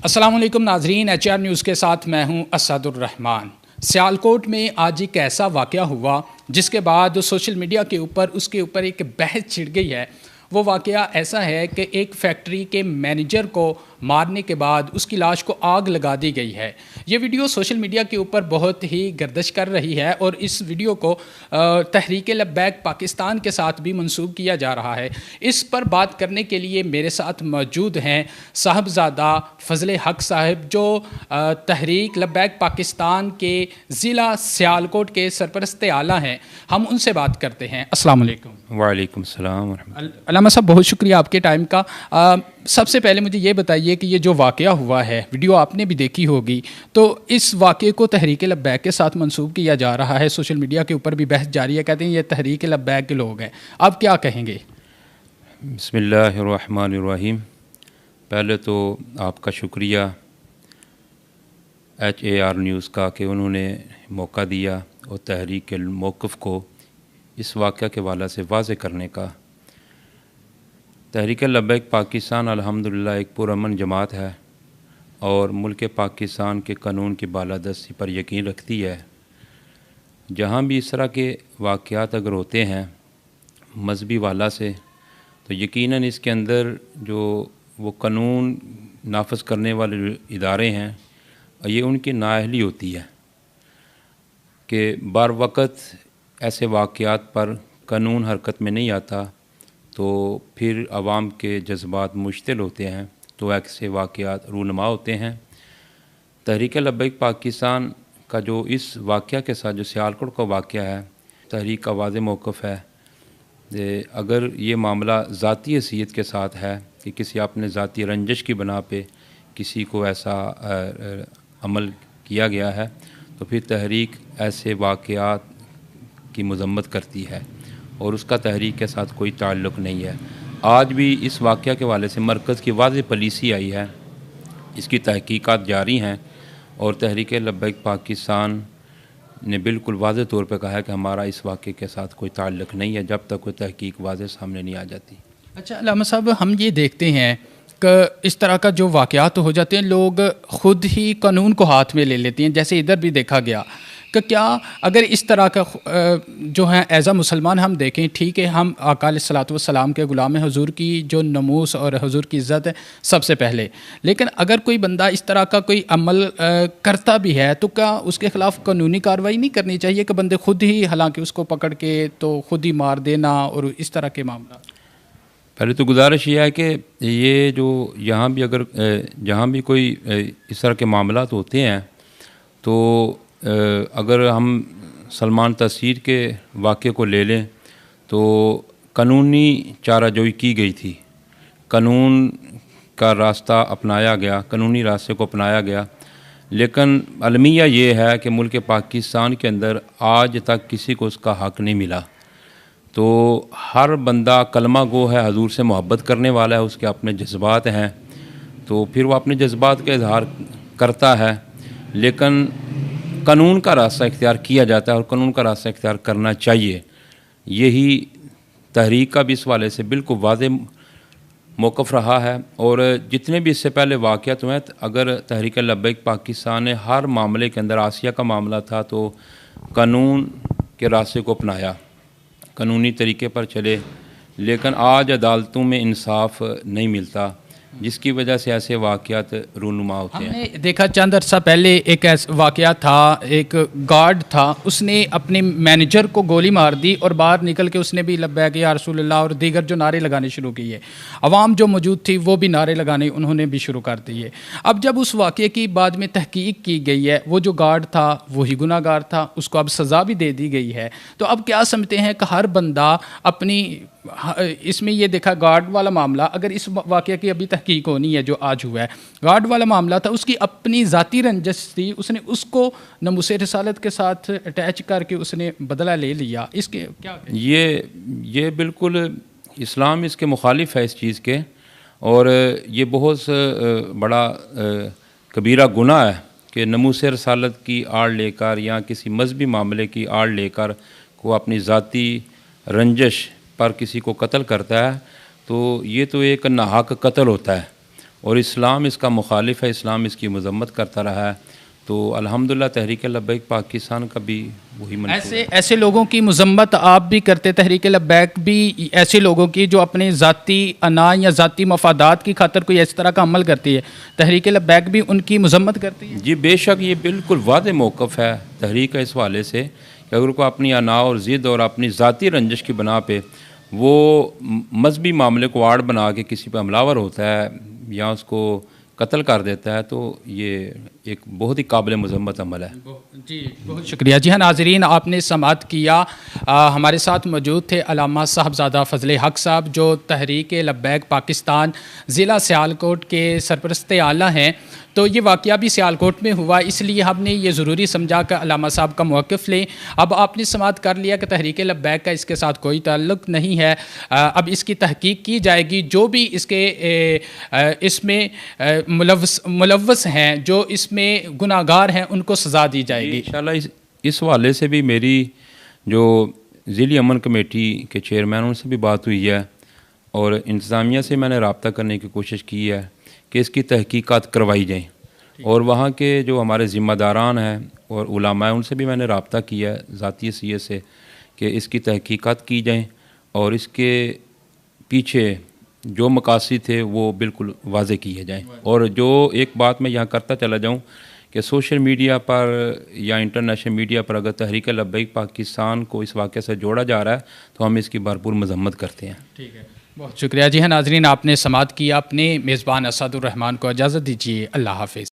अस्सलाम वालेकुम नाजरीन, HR न्यूज़ के साथ मैं हूं असदुर्रहमान। सियालकोट में आज एक ऐसा वाक़या हुआ जिसके बाद सोशल मीडिया के ऊपर उसके ऊपर एक बहस छिड़ गई है। वो वाक़या ऐसा है कि एक फैक्ट्री के मैनेजर को मारने के बाद उसकी लाश को आग लगा दी गई है। ये वीडियो सोशल मीडिया के ऊपर बहुत ही गर्दिश कर रही है और इस वीडियो को तहरीक लब्बैक पाकिस्तान के साथ भी मंसूब किया जा रहा है। इस पर बात करने के लिए मेरे साथ मौजूद हैं साहबजादा फजल हक साहब, जो तहरीक लब्बैक पाकिस्तान के ज़िला सियालकोट के सरपरस्त आला हैं। हम उनसे बात करते हैं। अस्सलाम वालेकुम। वालेकुम सलाम। अल्लामा साहब, बहुत शुक्रिया आपके टाइम का। सबसे पहले मुझे ये बताइए कि ये जो वाक़या हुआ है, वीडियो आपने भी देखी होगी, तो इस वाक़े को तहरीक लब्बैक के साथ मंसूब किया जा रहा है। सोशल मीडिया के ऊपर भी बहस जारी है, कहते हैं ये तहरीक लब्बैक के लोग हैं। आप क्या कहेंगे? बिस्मिल्लाहिर्रहमानिर्रहीम। पहले तो आपका शुक्रिया HAR न्यूज़ का कि उन्होंने मौका दिया और तहरीक के मौक़िफ़ को इस वाक़या के हवाले से वाज़े करने का। तहरीक लब्बैक पाकिस्तान अल्हम्दुलिल्लाह एक पुरअमन जमात है और मुल्क पाकिस्तान के कानून की बालादस्ती पर यकीन रखती है। जहाँ भी इस तरह के वाक़यात अगर होते हैं मजहबी वाला से, तो यकीनन इसके अंदर जो वो कानून नाफिज करने वाले इदारे हैं, ये उनकी नाअहली होती है कि बार वक़्त ऐसे वाक़यात पर कानून हरकत में नहीं आता, तो फिर आवाम के जज्बात मुश्तिल होते हैं, तो ऐसे वाक़यात रूनुमा होते हैं। तहरीक लब्बैक पाकिस्तान का जो इस वाक़या के साथ जो सियालकोट का वाक़या है, तहरीक का वाज़ेह मौक़िफ़ है कि अगर ये मामला ज़ाती हैसियत के साथ है कि किसी अपने ज़ाती रंजिश की बना पे किसी को ऐसा अमल किया गया है, तो फिर तहरीक ऐसे वाक़यात की मज़म्मत करती है और उसका तहरीक के साथ कोई ताल्लुक़ नहीं है। आज भी इस वाक़या के हवाले से मरकज़ की वाज़ेह पॉलिसी आई है, इसकी तहकीकात जारी हैं और तहरीक लब्बैक पाकिस्तान ने बिल्कुल वाज़ेह तौर पे कहा है कि हमारा इस वाक़े के साथ कोई ताल्लुक़ नहीं है जब तक कोई तहकीक वाज़ेह सामने नहीं आ जाती। अच्छा अल्लामा साहब, हम ये देखते हैं कि इस तरह का जो वाक़यात हो जाते हैं, लोग ख़ुद ही कानून को हाथ में ले लेते हैं। जैसे इधर भी देखा गया कि क्या अगर इस तरह का जो है एज़ आ मुसलमान हम देखें, ठीक है, हम आका अलैहिस्सलातु वस्सलाम के ग़ुलाम हैं, हुजूर की जो नमूस और हुजूर की इज़्ज़त है सबसे पहले, लेकिन अगर कोई बंदा इस तरह का कोई अमल करता भी है, तो क्या उसके ख़िलाफ़ कानूनी कार्रवाई नहीं करनी चाहिए कि बंदे खुद ही, हालांकि उसको पकड़ के तो खुद ही मार देना और इस तरह के मामला? पहले तो गुजारिश ये है कि ये जो यहाँ भी अगर जहाँ भी कोई इस तरह के मामलात होते हैं, तो अगर हम सलमान तस्हीर के वाक़े को ले लें तो कानूनी चाराजोई की गई थी, कानून का रास्ता अपनाया गया, कानूनी रास्ते को अपनाया गया, लेकिन अलमिया ये है कि मुल्क पाकिस्तान के अंदर आज तक किसी को उसका हक़ नहीं मिला। तो हर बंदा कलमा गो है, हजूर से मोहब्बत करने वाला है, उसके अपने जज्बात हैं, तो फिर वो अपने जज्बात का इजहार करता है, लेकिन कानून का रास्ता इख्तियार किया जाता है और कानून का रास्ता इख्तियार करना चाहिए। यही तहरीक का भी इस वाले से बिल्कुल वाज़ेह मौक़िफ़ रहा है। और जितने भी इससे पहले वाक़यात हुए हैं, अगर तहरीक लब्बैक पाकिस्तान ने हर मामले के अंदर, आसिया का मामला था तो कानून के रास्ते को अपनाया, कानूनी तरीके पर चले, लेकिन आज अदालतों में इंसाफ नहीं मिलता, जिसकी वजह से ऐसे वाक़यात रूनुमा होते हैं। हमने देखा चंद अर्सा पहले एक ऐसा वाक़या था, एक गार्ड था, उसने अपने मैनेजर को गोली मार दी और बाहर निकल के उसने भी लब्बैक या रसूल अल्लाह और दीगर जो नारे लगाने शुरू किए। अवाम जो मौजूद थी वो भी नारे लगाने उन्होंने भी शुरू कर दिए। अब जब उस वाक़े की बाद में तहकीक की गई है, वो जो गार्ड था वही गुनाहगार था, उसको अब सज़ा भी दे दी गई है, तो अब क्या समझते हैं कि हर बंदा अपनी, इसमें ये देखा गार्ड वाला मामला, अगर इस वाक़े की अभी तहकीक होनी है जो आज हुआ है, गार्ड वाला मामला था, उसकी अपनी ज़ाती रंजिश थी, उसने उसको नमूसे रिसालत के साथ अटैच करके उसने बदला ले लिया। इसके क्या कहें? ये बिल्कुल इस्लाम इसके मुखालिफ है इस चीज़ के, और ये बहुत बड़ा कबीरा गुनाह है कि नमूसे रिसालत की आड़ लेकर या किसी मजहबी मामले की आड़ लेकर को अपनी ज़ाती रंजिश पर किसी को कत्ल करता है, तो ये तो एक नाहक कत्ल होता है और इस्लाम इसका मुखालिफ है, इस्लाम इसकी मजम्मत करता रहा है। तो अल्हम्दुलिल्लाह तहरीक लब्बैक पाकिस्तान का भी वही मंशूर ऐसे ऐसे लोगों की मजम्मत आप भी करते, तहरीक लब्बैक भी ऐसे लोगों की जो अपने ज़ाती अना या ज़ाती मफादात की खातर कोई इस तरह का अमल करती है, तहरीक लब्बैक भी उनकी मजम्मत करती है? जी बेशक, ये बिल्कुल वादे मौक़िफ़ है तहरीक इस हवाले से कि अगर कोई अपनी अना और ज़िद और अपनी ज़ाती रंजिश की बना पे वो मजहबी मामले को आड़ बना के किसी पर हमलावर होता है या उसको कत्ल कर देता है, तो ये एक बहुत ही काबिल मज़म्मत अमल है। जी बहुत शुक्रिया। जी हाँ नाज़रीन, आपने समाअत किया। हमारे साथ मौजूद थे अल्लामा साहबज़ादा फ़ज़ल हक साहब जो तहरीक लब्बैक पाकिस्तान ज़िला सियालकोट के सरपरस्त आला हैं। तो ये वाक़या भी सियालकोट में हुआ, इसलिए हमने ये ज़रूरी समझा कि अल्लामा साहब का मौक़िफ़ लें। अब आपने समाअत कर लिया कि तहरीक लब्बैक का इसके साथ कोई ताल्लुक़ नहीं है। अब इसकी तहकीक की जाएगी, जो भी इसके इसमें मुलव्वस हैं, जो इसमें गुनाहगार हैं, उनको सज़ा दी जाएगी इंशाल्लाह। इस हवाले से भी मेरी जो ज़िली अमन कमेटी के चेयरमैन उनसे भी बात हुई है और इंतज़ामिया से मैंने रब्ता करने की कोशिश की है कि इसकी तहकीकात करवाई जाए। और वहाँ के जो हमारे ज़िम्मेदारान हैं और उलमा हैं उनसे भी मैंने रब्ता किया है ज़ाती हैसियत से कि इसकी तहकीकात की जाएँ और इसके पीछे जो मकासद थे वो बिल्कुल वाज़े किए जाएँ। और जो एक बात मैं यहाँ करता चला जाऊँ कि सोशल मीडिया पर या इंटरनेशनल मीडिया पर अगर तहरीक लब्बैक पाकिस्तान को इस वाक़े से जोड़ा जा रहा है तो हम इसकी भरपूर मजम्मत करते हैं। ठीक है, बहुत शुक्रिया। जी हाँ नाज़रीन, आपने समाअत किया। अपने मेज़बान असदुर रहमान को इजाज़त दीजिए। अल्लाह हाफ़िज़।